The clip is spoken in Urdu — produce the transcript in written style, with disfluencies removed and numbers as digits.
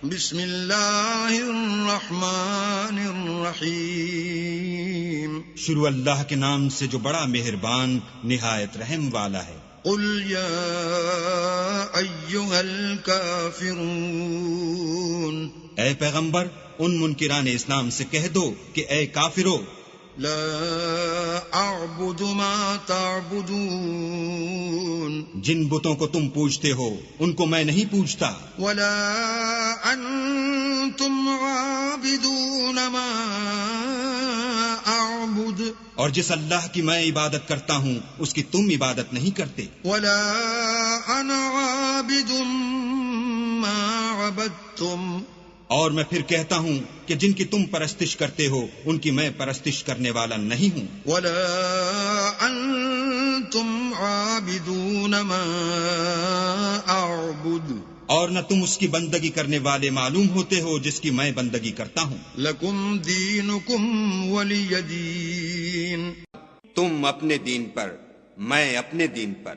بسم اللہ الرحمن الرحیم شروع اللہ کے نام سے جو بڑا مہربان نہایت رحم والا ہے۔ قل یا ایھا الکافرون، اے پیغمبر ان منکران اسلام سے کہہ دو کہ اے کافرو، لا اعبد ما تعبدون، جن بتوں کو تم پوجتے ہو ان کو میں نہیں پوجتا، ولا انتم عابدون ما اعبد، اور جس اللہ کی میں عبادت کرتا ہوں اس کی تم عبادت نہیں کرتے، ولا انا عابد ما عبدتم، اور میں پھر کہتا ہوں کہ جن کی تم پرستش کرتے ہو ان کی میں پرستش کرنے والا نہیں ہوں، ولا انتم عابدون ما اعبد، اور نہ تم اس کی بندگی کرنے والے معلوم ہوتے ہو جس کی میں بندگی کرتا ہوں۔ لکم دینکم ولی دین، تم اپنے دین پر، میں اپنے دین پر۔